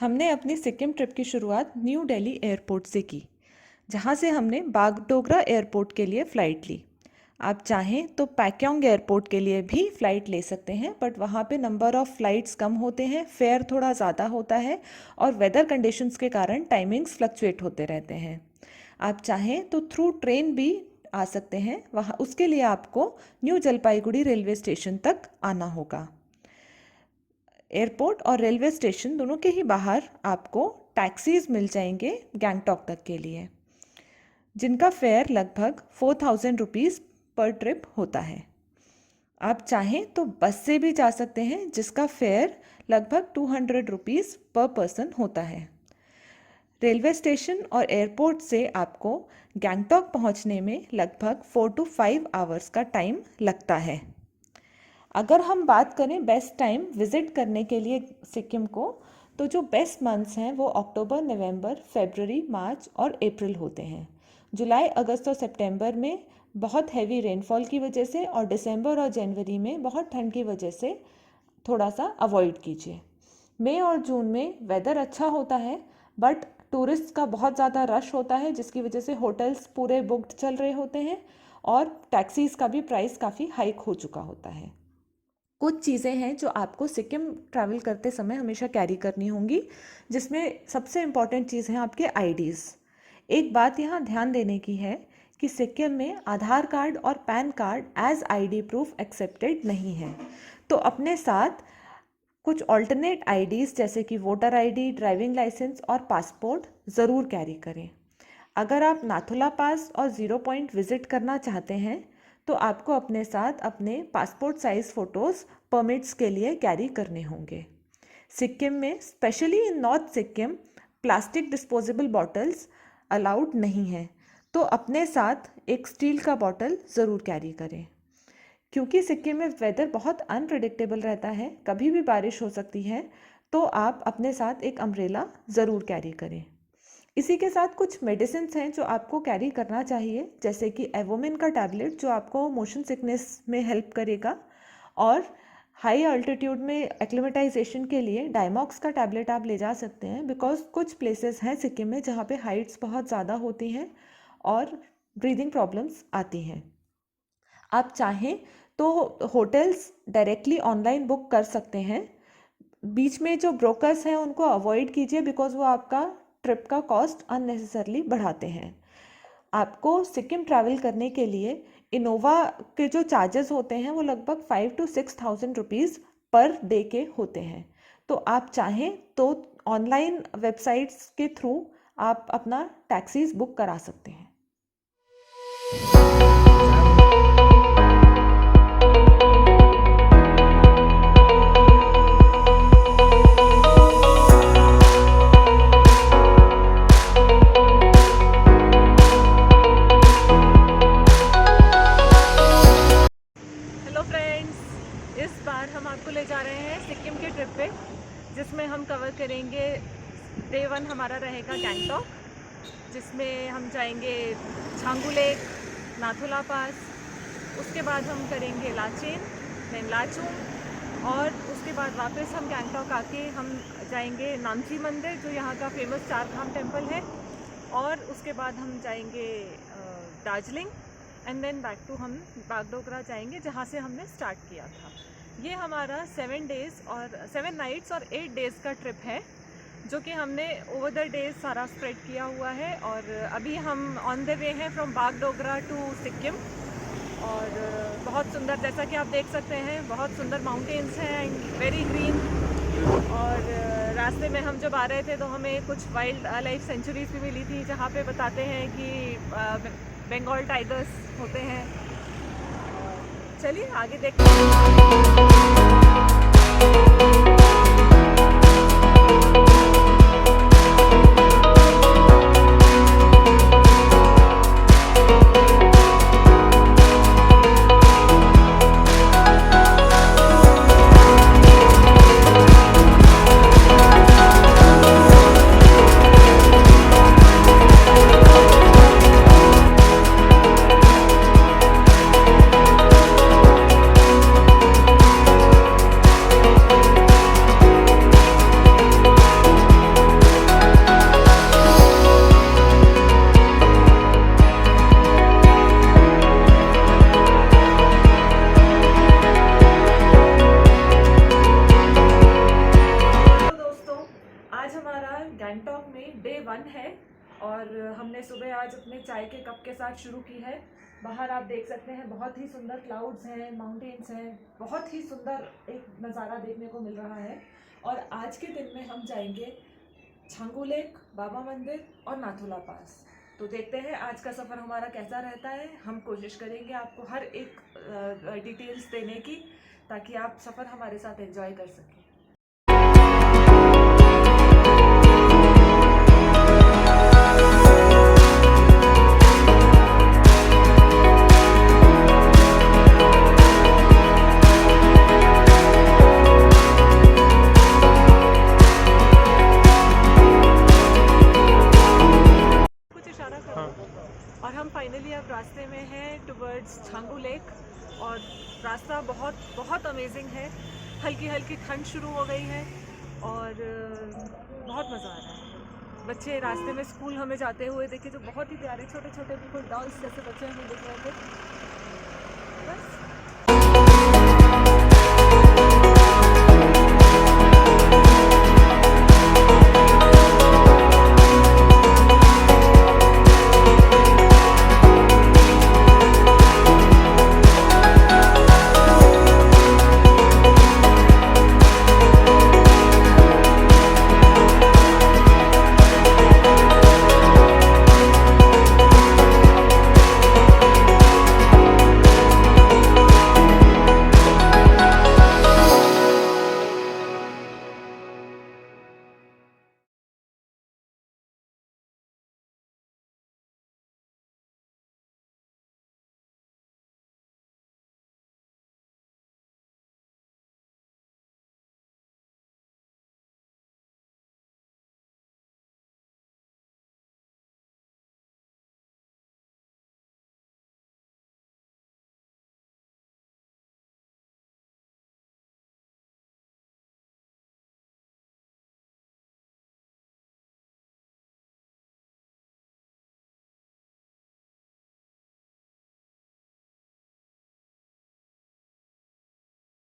हमने अपनी सिक्किम ट्रिप की शुरुआत न्यू दिल्ली एयरपोर्ट से की, जहाँ से हमने बागडोगरा एयरपोर्ट के लिए फ़्लाइट ली। आप चाहें तो पैक्योंग एयरपोर्ट के लिए भी फ़्लाइट ले सकते हैं, बट वहाँ पे नंबर ऑफ़ फ़्लाइट्स कम होते हैं, फेयर थोड़ा ज़्यादा होता है और वेदर कंडीशंस के कारण टाइमिंग्स फ्लक्चुएट होते रहते हैं। आप चाहें तो थ्रू ट्रेन भी आ सकते हैं, वहाँ उसके लिए आपको न्यू जलपाईगुड़ी रेलवे स्टेशन तक आना होगा। एयरपोर्ट और रेलवे स्टेशन दोनों के ही बाहर आपको टैक्सीज़ मिल जाएंगे गैंगटॉक तक के लिए, जिनका फेयर लगभग 4000 रुपीज़ पर ट्रिप होता है। आप चाहें तो बस से भी जा सकते हैं, जिसका फेयर लगभग 200 रुपीज़ पर पर्सन होता है। रेलवे स्टेशन और एयरपोर्ट से आपको गैंगटॉक पहुंचने में लगभग 4 to 5 आवर्स का टाइम लगता है। अगर हम बात करें बेस्ट टाइम विज़िट करने के लिए सिक्किम को, तो जो बेस्ट मंथ्स हैं वो अक्टूबर, नवंबर, फरवरी, मार्च और अप्रैल होते हैं। जुलाई, अगस्त और सितंबर में बहुत हैवी रेनफॉल की वजह से और दिसंबर और जनवरी में बहुत ठंड की वजह से थोड़ा सा अवॉइड कीजिए। मई और जून में वेदर अच्छा होता है, बट टूरिस्ट का बहुत ज़्यादा रश होता है, जिसकी वजह से होटल्स पूरे बुक्ड चल रहे होते हैं और टैक्सीज़ का भी प्राइस काफ़ी हाइक हो चुका होता है। कुछ चीज़ें हैं जो आपको सिक्किम ट्रैवल करते समय हमेशा कैरी करनी होंगी, जिसमें सबसे इम्पॉर्टेंट चीज़ है आपके आईडीज़। एक बात यहाँ ध्यान देने की है कि सिक्किम में आधार कार्ड और PAN card as ID proof accepted नहीं है, तो अपने साथ कुछ ऑल्टरनेट आईडीज़ जैसे कि वोटर आईडी, ड्राइविंग लाइसेंस और पासपोर्ट ज़रूर कैरी करें। अगर आप नाथुला पास और ज़ीरो पॉइंट विज़िट करना चाहते हैं तो आपको अपने साथ अपने पासपोर्ट साइज़ फ़ोटोज़ परमिट्स के लिए कैरी करने होंगे। सिक्किम में specially in north Sikkim plastic disposable bottles allowed नहीं हैं, तो अपने साथ एक स्टील का बॉटल ज़रूर कैरी करें। क्योंकि सिक्किम में वेदर बहुत अनप्रेडिक्टेबल रहता है, कभी भी बारिश हो सकती है, तो आप अपने साथ एक अम्ब्रेला ज़रूर कैरी करें। इसी के साथ कुछ मेडिसिन्स हैं जो आपको कैरी करना चाहिए, जैसे कि एवोमिन का टैबलेट जो आपको मोशन सिकनेस में हेल्प करेगा, और हाई अल्टीट्यूड में एक्लिमेटाइजेशन के लिए डायमॉक्स का टैबलेट आप ले जा सकते हैं, बिकॉज कुछ प्लेसेस हैं सिक्किम में जहाँ पे हाइट्स बहुत ज़्यादा होती हैं और ब्रीदिंग प्रॉब्लम्स आती हैं। आप चाहें तो होटल्स डायरेक्टली ऑनलाइन बुक कर सकते हैं। बीच में जो ब्रोकर्स हैं उनको अवॉइड कीजिए, बिकॉज वो आपका ट्रिप का कॉस्ट अननेसेसरली बढ़ाते हैं। आपको सिक्किम ट्रैवल करने के लिए इनोवा के जो चार्जेस होते हैं वो लगभग 5 to 6,000 रुपीज़ पर डे के होते हैं, तो आप चाहें तो ऑनलाइन वेबसाइट्स के थ्रू आप अपना टैक्सीज बुक करा सकते हैं। ले जा रहे हैं सिक्किम के ट्रिप पे, जिसमें हम कवर करेंगे डे 1 हमारा रहेगा गैंगटॉक, जिसमें हम जाएंगे छांगू लेक, नाथुला पास, उसके बाद हम करेंगे लाचेन, देन लाचुंग, और उसके बाद वापस हम गैंगटॉक आके हम जाएंगे नानसी मंदिर जो यहाँ का फेमस 4 धाम टेम्पल है, और उसके बाद हम जाएंगे Darjeeling, and then back to हम बागडोगरा जाएंगे जहाँ से हमने स्टार्ट किया था। ये हमारा 7 नाइट्स और 8 डेज़ का ट्रिप है, जो कि हमने ओवर द डेज सारा स्प्रेड किया हुआ है। और अभी हम ऑन द वे हैं फ्रॉम बागडोगरा टू सिक्किम, और बहुत सुंदर, जैसा कि आप देख सकते हैं, बहुत सुंदर माउंटेन्स हैं एंड वेरी ग्रीन। और रास्ते में हम जब आ रहे थे तो हमें कुछ वाइल्ड लाइफ सेंचुरीज भी मिली थी, जहाँ पे बताते हैं कि बंगाल टाइगर्स होते हैं। चलिए आगे देखते हैं। 1 है और हमने सुबह आज अपने चाय के कप के साथ शुरू की है। बाहर आप देख सकते हैं बहुत ही सुंदर क्लाउड्स हैं, माउंटेन्स हैं, बहुत ही सुंदर एक नज़ारा देखने को मिल रहा है। और आज के दिन में हम जाएंगे छांगू लेक, बाबा मंदिर और नाथुला पास। तो देखते हैं आज का सफ़र हमारा कैसा रहता है। हम कोशिश करेंगे आपको हर एक डिटेल्स देने की, ताकि आप सफ़र हमारे साथ एंजॉय कर सकें। और हम फाइनली अब रास्ते में हैं टुवर्ड्स छांगू लेक और रास्ता बहुत बहुत अमेजिंग है। हल्की हल्की ठंड शुरू हो गई है और बहुत मज़ा आ रहा है। बच्चे रास्ते में स्कूल हमें जाते हुए देखे जो बहुत ही प्यारे छोटे छोटे बिल्कुल डॉल्स जैसे बच्चे हमें दिख रहे थे। बस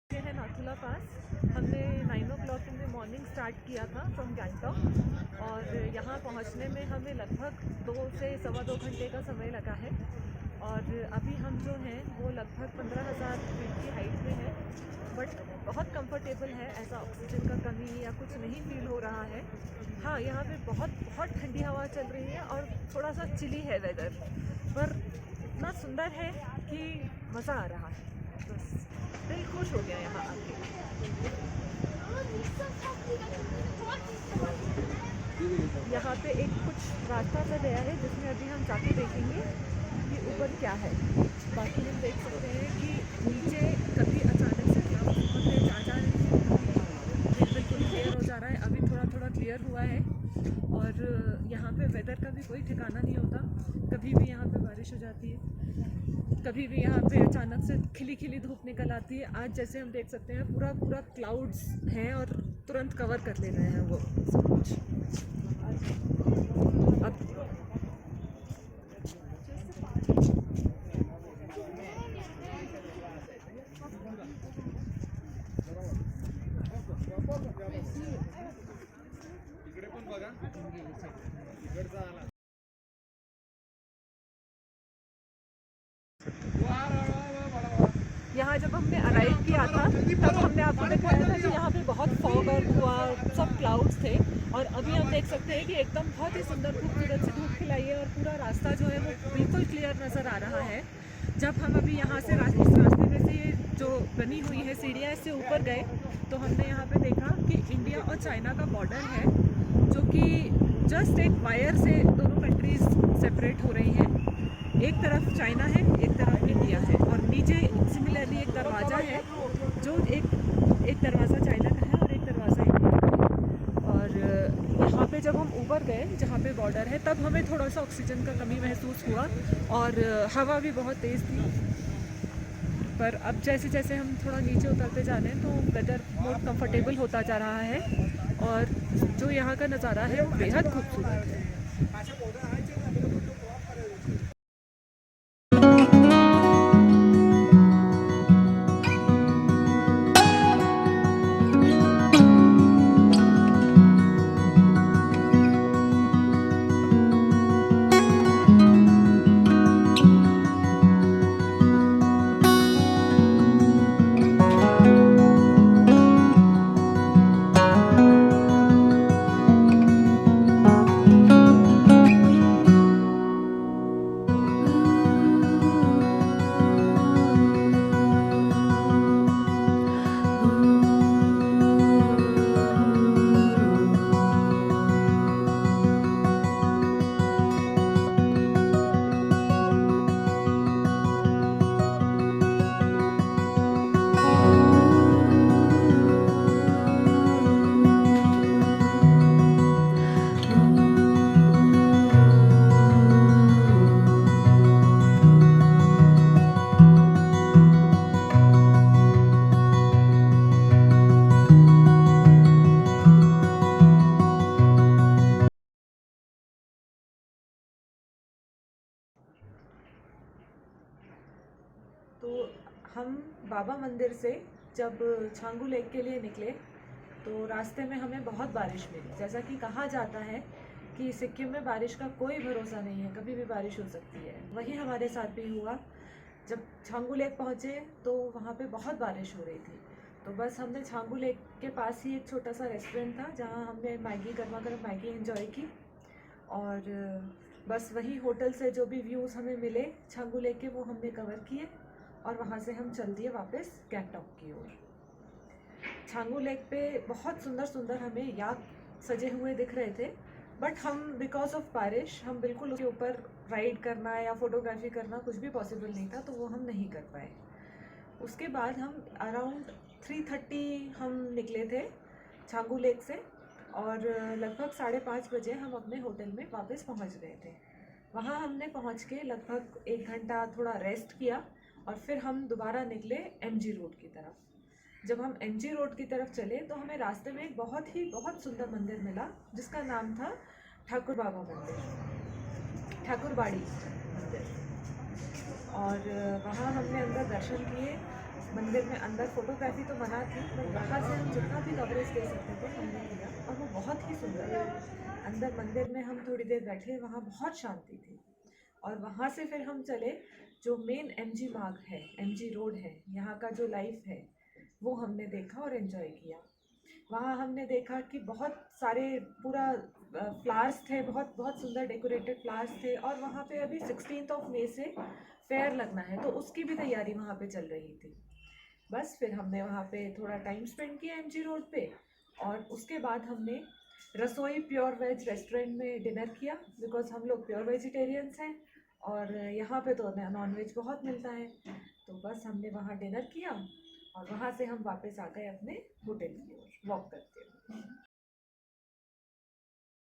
है नाथुला पास। हमने 9 o'clock in the morning start किया था फ्रॉम गैंगटॉक और यहाँ पहुँचने में हमें लगभग 2 से सवा 2 घंटे का समय लगा है। और अभी हम जो हैं वो लगभग 15,000 फीट की हाइट में है, बट बहुत कंफर्टेबल है। ऐसा ऑक्सीजन का कमी या कुछ नहीं फील हो रहा है। हाँ, यहाँ पे बहुत बहुत ठंडी हवा चल रही है और थोड़ा सा चिली है वेदर, पर इतना सुंदर है कि मज़ा आ रहा है। बस दिल खुश हो गया यहाँ आके। यहाँ पे एक कुछ रास्ता सा गया है जिसमें अभी हम जाके देखेंगे कि ऊपर क्या है। बाकी हम देख सकते हैं कि नीचे कभी अचानक से क्लाउड्स बहुत तेज आ जा रही है, कभी बिल्कुल क्लियर हो जा रहा है। अभी थोड़ा थोड़ा क्लियर हुआ है और यहाँ पे वेदर का भी कोई ठिकाना नहीं होता। कभी भी यहाँ पे बारिश हो जाती है, कभी भी यहाँ पे अचानक से खिली खिली धूप निकल आती है। आज जैसे हम देख सकते हैं पूरा पूरा क्लाउड्स हैं और तुरंत कवर कर ले रहे हैं वो सब कुछ। अब यहाँ जब हमने अराइव किया था तब हमने आपको दिखाया था कि यहाँ पे बहुत फॉग और हुआ सब क्लाउड्स थे। और अभी हम देख सकते हैं कि एकदम बहुत ही सुंदर खूबसूरत से धूप खिलाई है और पूरा रास्ता जो है वो बिल्कुल क्लियर नज़र आ रहा है। जब हम अभी यहाँ से इस रास्ते में से ये जो बनी हुई है सीढ़ियाँ, इससे ऊपर गए तो हमने यहाँ पे देखा कि इंडिया और चाइना का बॉर्डर है, जो कि जस्ट एक वायर से दोनों कंट्रीज़ सेपरेट हो रही हैं। एक तरफ चाइना है, एक तरफ इंडिया है और नीचे सिमिलरली एक दरवाज़ा है जो एक दरवाज़ा चाइना का है और एक दरवाज़ा इंडिया का है। और यहाँ पे जब हम ऊपर गए जहाँ पे बॉर्डर है तब हमें थोड़ा सा ऑक्सीजन का कमी महसूस हुआ और हवा भी बहुत तेज़ थी। पर अब जैसे जैसे हम थोड़ा नीचे उतरते जा रहे हैं तो वेदर मोर कंफर्टेबल होता जा रहा है और जो यहाँ का नज़ारा है वो बेहद खूबसूरत है। बाबा मंदिर से जब छांगू लेक के लिए निकले तो रास्ते में हमें बहुत बारिश मिली। जैसा कि कहा जाता है कि सिक्किम में बारिश का कोई भरोसा नहीं है, कभी भी बारिश हो सकती है। वही हमारे साथ भी हुआ। जब छांगू लेक पहुँचे तो वहाँ पे बहुत बारिश हो रही थी। तो बस हमने छांगू लेक के पास ही एक छोटा सा रेस्टोरेंट था जहाँ हमने मैगी, गर्मा गर्म मैगी एंजॉय की। और बस वही होटल से जो भी व्यूज़ हमें मिले छांगू लेक के वो हमने कवर किए और वहाँ से हम चल दिए वापस गैंगटॉक की ओर। छांगू लेक पे बहुत सुंदर सुंदर हमें याक सजे हुए दिख रहे थे, बट हम बिकॉज ऑफ बारिश हम बिल्कुल उसके ऊपर राइड करना या फोटोग्राफी करना कुछ भी पॉसिबल नहीं था, तो वो हम नहीं कर पाए। उसके बाद हम अराउंड 3:30 हम निकले थे छांगू लेक से और लगभग 5:30 बजे हम अपने होटल में वापस पहुंच गए थे। वहाँ हमने पहुँच के लगभग 1 घंटा थोड़ा रेस्ट किया और फिर हम दोबारा निकले एमजी रोड की तरफ। जब हम एमजी रोड की तरफ चले तो हमें रास्ते में एक बहुत सुंदर मंदिर मिला जिसका नाम था ठाकुर बाबा मंदिर, ठाकुरबाड़ी मंदिर। और वहाँ हमने अंदर दर्शन किए। मंदिर में अंदर फोटोग्राफी तो मना थी, बट बाहर से हम जितना भी कवरेज दे सकते थे हमने किया और वो बहुत ही सुंदर था। अंदर मंदिर में हम थोड़ी देर बैठे, वहाँ बहुत शांति थी। और वहाँ से फिर हम चले जो मेन एमजी मार्ग है, एमजी रोड है, यहाँ का जो लाइफ है वो हमने देखा और एंजॉय किया। वहाँ हमने देखा कि बहुत सारे पूरा फ्लावर्स थे, बहुत बहुत सुंदर डेकोरेटेड फ्लावर्स थे। और वहाँ पे अभी 16 मई से फेयर लगना है, तो उसकी भी तैयारी वहाँ पे चल रही थी। बस फिर हमने वहाँ पे थोड़ा टाइम स्पेंड किया एमजी रोड पे और उसके बाद हमने रसोई प्योर वेज रेस्टोरेंट में डिनर किया, बिकॉज हम लोग प्योर वेजिटेरियंस हैं और यहाँ पे तो नॉन वेज बहुत मिलता है। तो बस हमने वहाँ डिनर किया और वहाँ से हम वापस आ गए अपने होटल की ओर वॉक करते हुए।